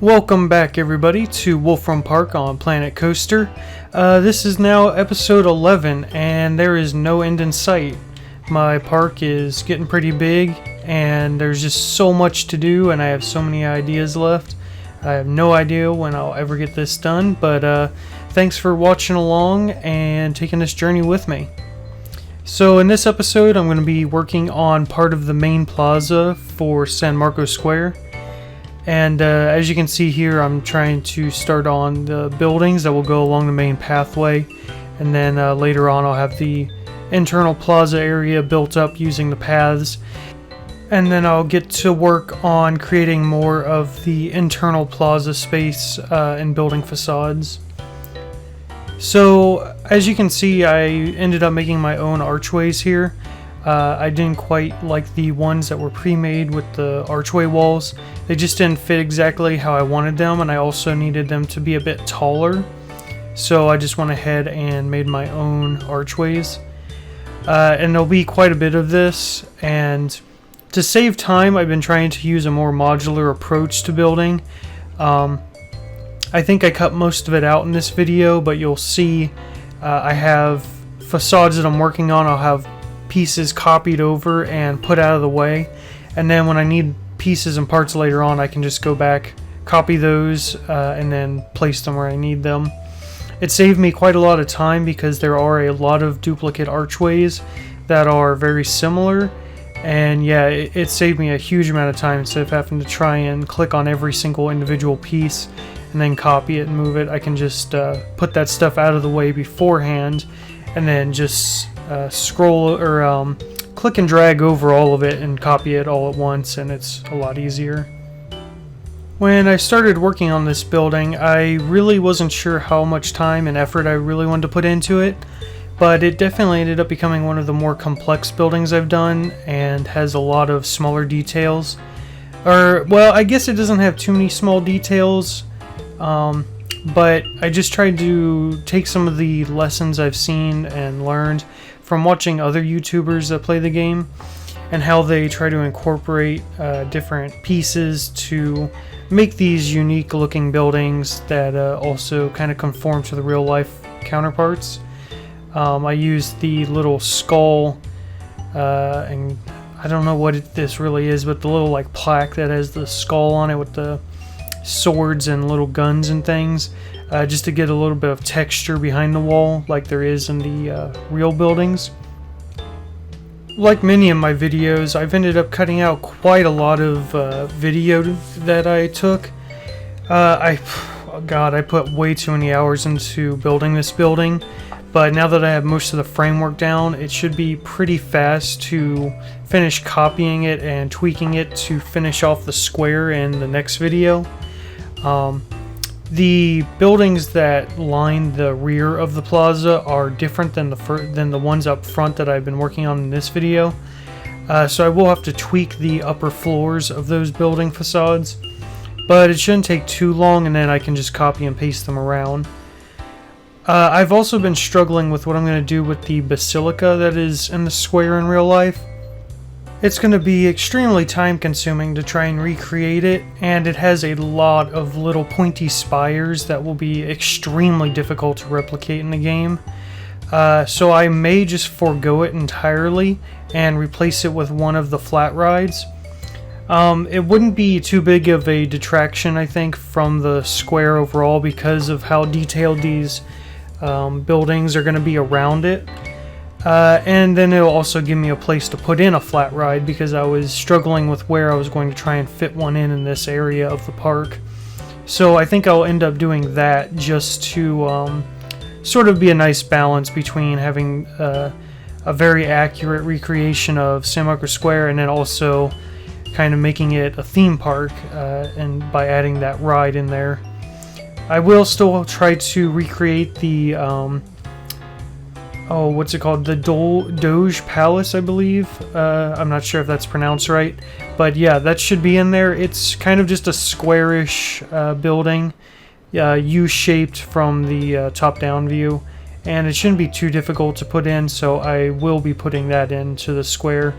Welcome back everybody to Wolfram Park on Planet Coaster. This is now episode 11 and there is no end in sight. My park is getting pretty big and there's just so much to do and I have so many ideas left. I have no idea when I'll ever get this done, but thanks for watching along and taking this journey with me. So in this episode I'm going to be working on part of the main plaza for San Marcos Square. And as you can see here, I'm trying to start on the buildings that will go along the main pathway, and then later on I'll have the internal plaza area built up using the paths, and then I'll get to work on creating more of the internal plaza space and building facades. So as you can see, I ended up making my own archways here. I didn't quite like the ones that were pre-made with the archway walls. They just didn't fit exactly how I wanted them, and I also needed them to be a bit taller. So I just went ahead and made my own archways. And there'll be quite a bit of this, and to save time I've been trying to use a more modular approach to building. I think I cut most of it out in this video, but you'll see I have facades that I'm working on. I'll have pieces copied over and put out of the way, and then when I need pieces and parts later on I can just go back, copy those, and then place them where I need them. It saved me quite a lot of time because there are a lot of duplicate archways that are very similar, and yeah, it saved me a huge amount of time. Instead of having to try and click on every single individual piece and then copy it and move it, I can just put that stuff out of the way beforehand and then just scroll or click and drag over all of it and copy it all at once, and it's a lot easier. When I started working on this building, I really wasn't sure how much time and effort I really wanted to put into it, but it definitely ended up becoming one of the more complex buildings I've done and has a lot of smaller details. Or, well, I guess it doesn't have too many small details, but I just tried to take some of the lessons I've seen and learned from watching other YouTubers that play the game and how they try to incorporate different pieces to make these unique looking buildings that also kind of conform to the real life counterparts. I used the little skull, and I don't know what this really is, but the little like plaque that has the skull on it with the swords and little guns and things, just to get a little bit of texture behind the wall like there is in the real buildings. Like many of my videos, I've ended up cutting out quite a lot of video that I took. I put way too many hours into building this building, but now that I have most of the framework down, it should be pretty fast to finish copying it and tweaking it to finish off the square in the next video. The buildings that line the rear of the plaza are different than the ones up front that I've been working on in this video. So I will have to tweak the upper floors of those building facades, but it shouldn't take too long, and then I can just copy and paste them around. I've also been struggling with what I'm going to do with the basilica that is in the square in real life. It's going to be extremely time consuming to try and recreate it, and it has a lot of little pointy spires that will be extremely difficult to replicate in the game. So I may just forego it entirely and replace it with one of the flat rides. It wouldn't be too big of a detraction, I think, from the square overall because of how detailed these buildings are going to be around it. And then it'll also give me a place to put in a flat ride because I was struggling with where I was going to try and fit one in this area of the park. So I think I'll end up doing that just to sort of be a nice balance between having a very accurate recreation of San Marcos Square and then also kind of making it a theme park, and by adding that ride in there. I will still try to recreate the what's it called? The Doge Palace, I believe. I'm not sure if that's pronounced right, but yeah, that should be in there. It's kind of just a squarish building, U-shaped from the top-down view, and it shouldn't be too difficult to put in, so I will be putting that into the square.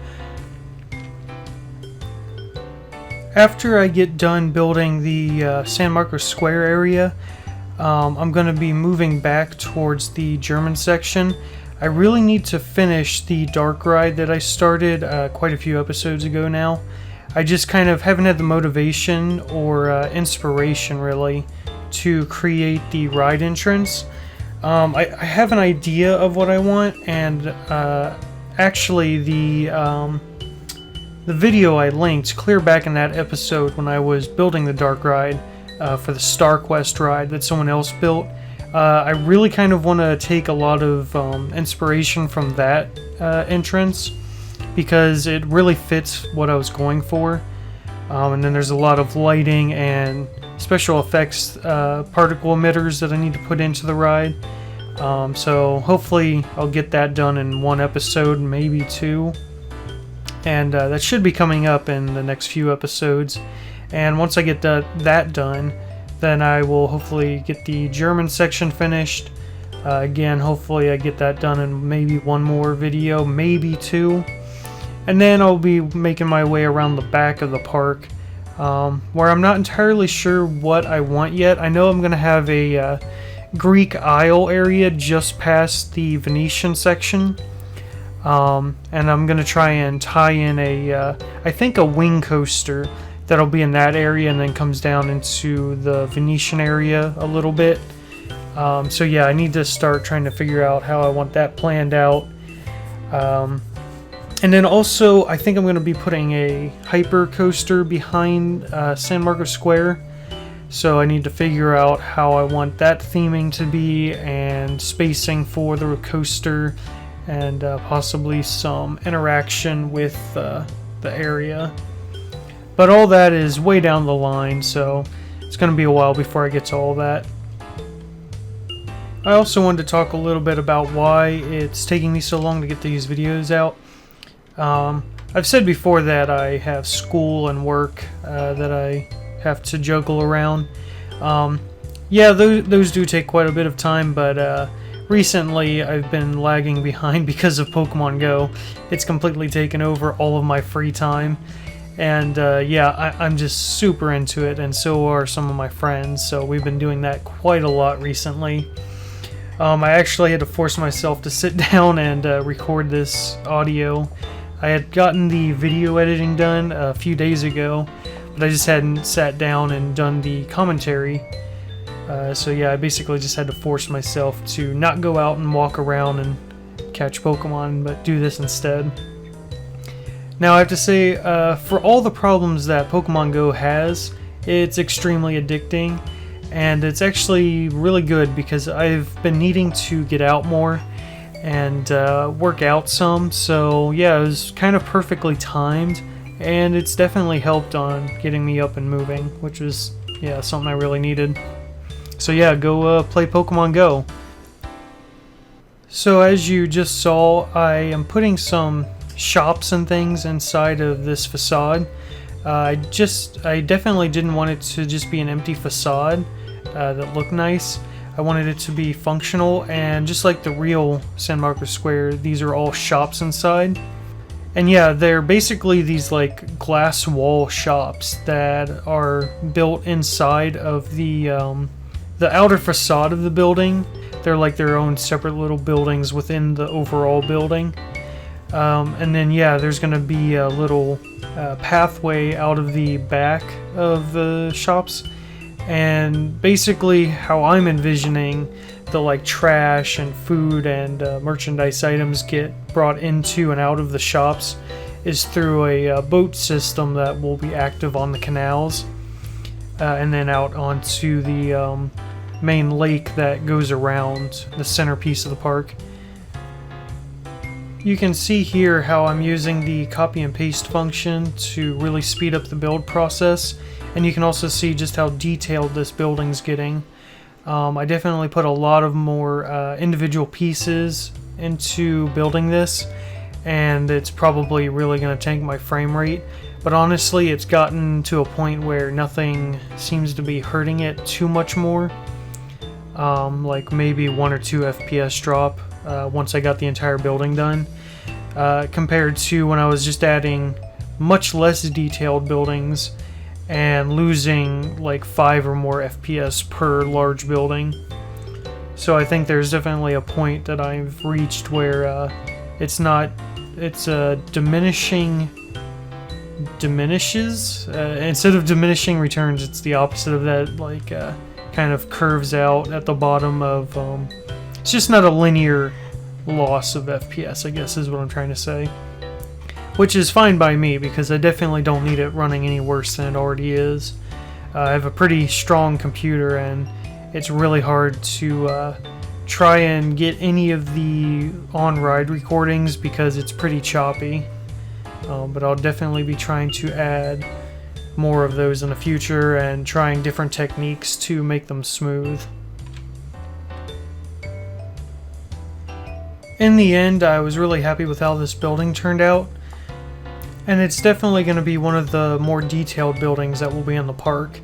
After I get done building the San Marcos Square area, I'm going to be moving back towards the German section. I really need to finish the dark ride that I started quite a few episodes ago now. I just kind of haven't had the motivation or inspiration really to create the ride entrance. I have an idea of what I want, and actually the video I linked clear back in that episode when I was building the dark ride for the Star Quest ride that someone else built. I really kind of want to take a lot of inspiration from that entrance because it really fits what I was going for. And then there's a lot of lighting and special effects particle emitters that I need to put into the ride. So hopefully I'll get that done in one episode, maybe two. And that should be coming up in the next few episodes. And once I get that done, then I will hopefully get the German section finished. Again, hopefully I get that done in maybe one more video, maybe two. And then I'll be making my way around the back of the park, where I'm not entirely sure what I want yet. I know I'm going to have a Greek Isle area just past the Venetian section. And I'm going to try and tie in I think a wing coaster that'll be in that area and then comes down into the Venetian area a little bit. So yeah, I need to start trying to figure out how I want that planned out. And then also, I think I'm going to be putting a hyper coaster behind San Marcos Square. So I need to figure out how I want that theming to be and spacing for the coaster and possibly some interaction with the area. But all that is way down the line, so it's going to be a while before I get to all that. I also wanted to talk a little bit about why it's taking me so long to get these videos out. I've said before that I have school and work that I have to juggle around. Yeah, those do take quite a bit of time, but recently I've been lagging behind because of Pokemon Go. It's completely taken over all of my free time. And yeah, I'm just super into it, and so are some of my friends, so we've been doing that quite a lot recently. I actually had to force myself to sit down and record this audio. I had gotten the video editing done a few days ago, but I just hadn't sat down and done the commentary. So yeah, I basically just had to force myself to not go out and walk around and catch Pokemon, but do this instead. Now I have to say, for all the problems that Pokemon Go has, it's extremely addicting, and it's actually really good because I've been needing to get out more and work out some, so yeah, it was kind of perfectly timed, and it's definitely helped on getting me up and moving, which was, yeah, something I really needed. So yeah, go play Pokemon Go. So as you just saw, I am putting some shops and things inside of this facade. I definitely didn't want it to just be an empty facade that looked nice. I wanted it to be functional, and just like the real San Marcos Square, these are all shops inside. And yeah, they're basically these like glass wall shops that are built inside of the outer facade of the building. They're like their own separate little buildings within the overall building. And then yeah, there's going to be a little pathway out of the back of the shops, and basically how I'm envisioning the like trash and food and merchandise items get brought into and out of the shops is through a boat system that will be active on the canals, and then out onto the main lake that goes around the centerpiece of the park. You can see here how I'm using the copy and paste function to really speed up the build process, and you can also see just how detailed this building's getting. I definitely put a lot of more individual pieces into building this, and it's probably really going to tank my frame rate, but honestly it's gotten to a point where nothing seems to be hurting it too much more. Like maybe 1 or 2 FPS drop once I got the entire building done, compared to when I was just adding much less detailed buildings and losing like 5 or more FPS per large building. So I think there's definitely a point that I've reached where it's diminishes instead of diminishing returns. It's the opposite of that, like kind of curves out at the bottom of it's just not a linear loss of FPS, I guess is what I'm trying to say, which is fine by me because I definitely don't need it running any worse than it already is. I have a pretty strong computer and it's really hard to try and get any of the on-ride recordings because it's pretty choppy. But I'll definitely be trying to add more of those in the future and trying different techniques to make them smooth. In the end, I was really happy with how this building turned out, and it's definitely going to be one of the more detailed buildings that will be in the park.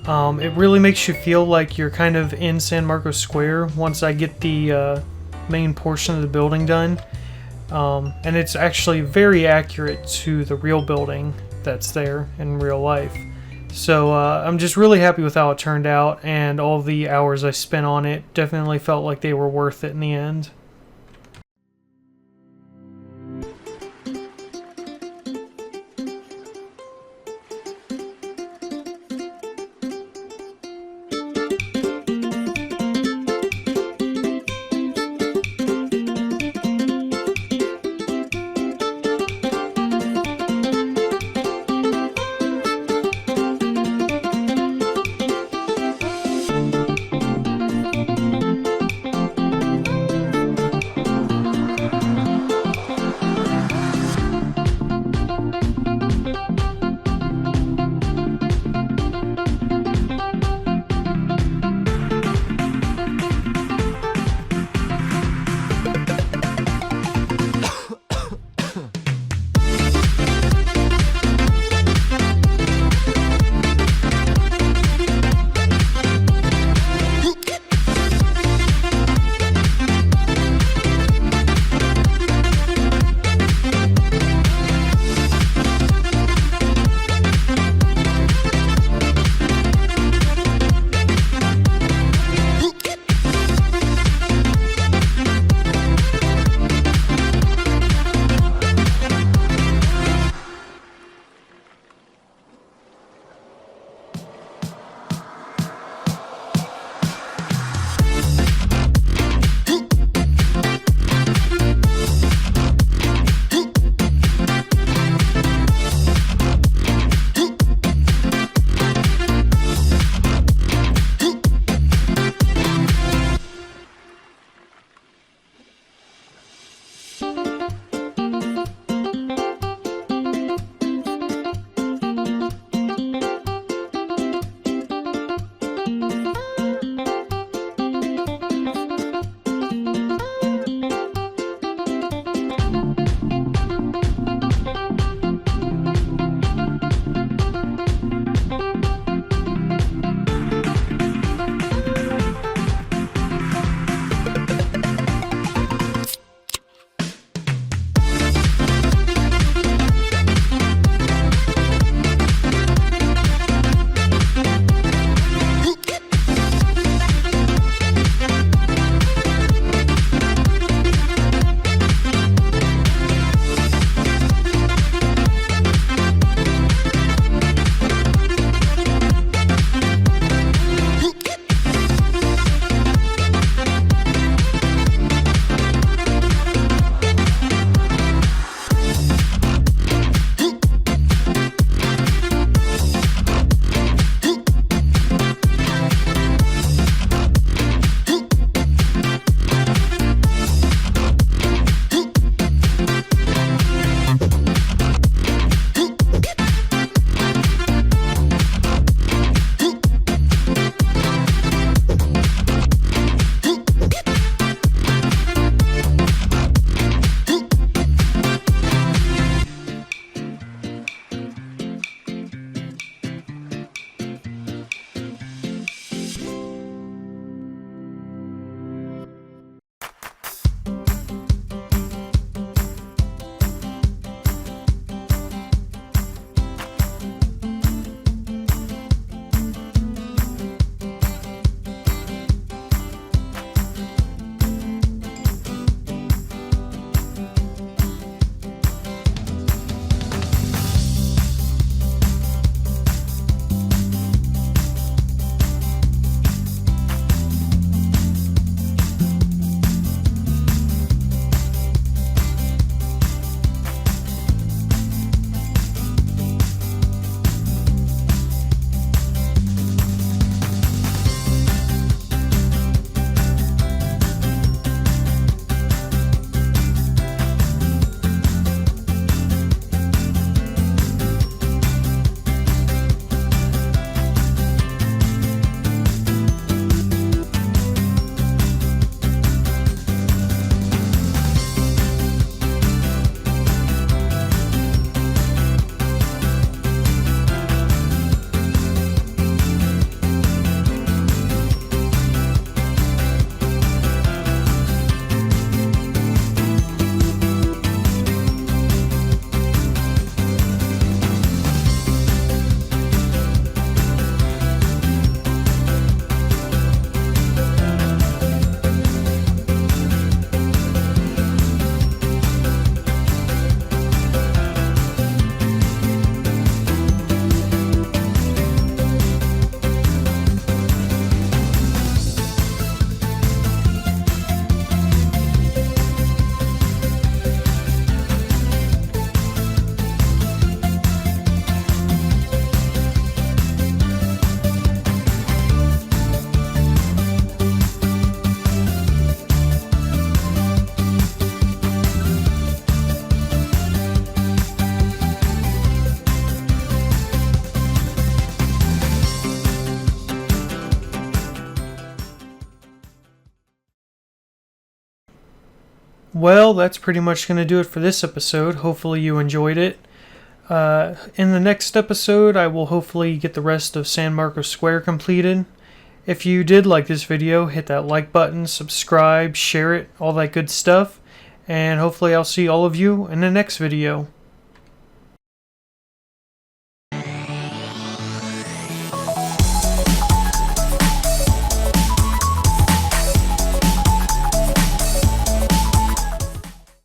It really makes you feel like you're kind of in San Marcos Square once I get the main portion of the building done. And it's actually very accurate to the real building that's there in real life. So I'm just really happy with how it turned out, and all the hours I spent on it definitely felt like they were worth it in the end. Well, that's pretty much going to do it for this episode. Hopefully you enjoyed it. In the next episode, I will hopefully get the rest of San Marcos Square completed. If you did like this video, hit that like button, subscribe, share it, all that good stuff. And hopefully I'll see all of you in the next video.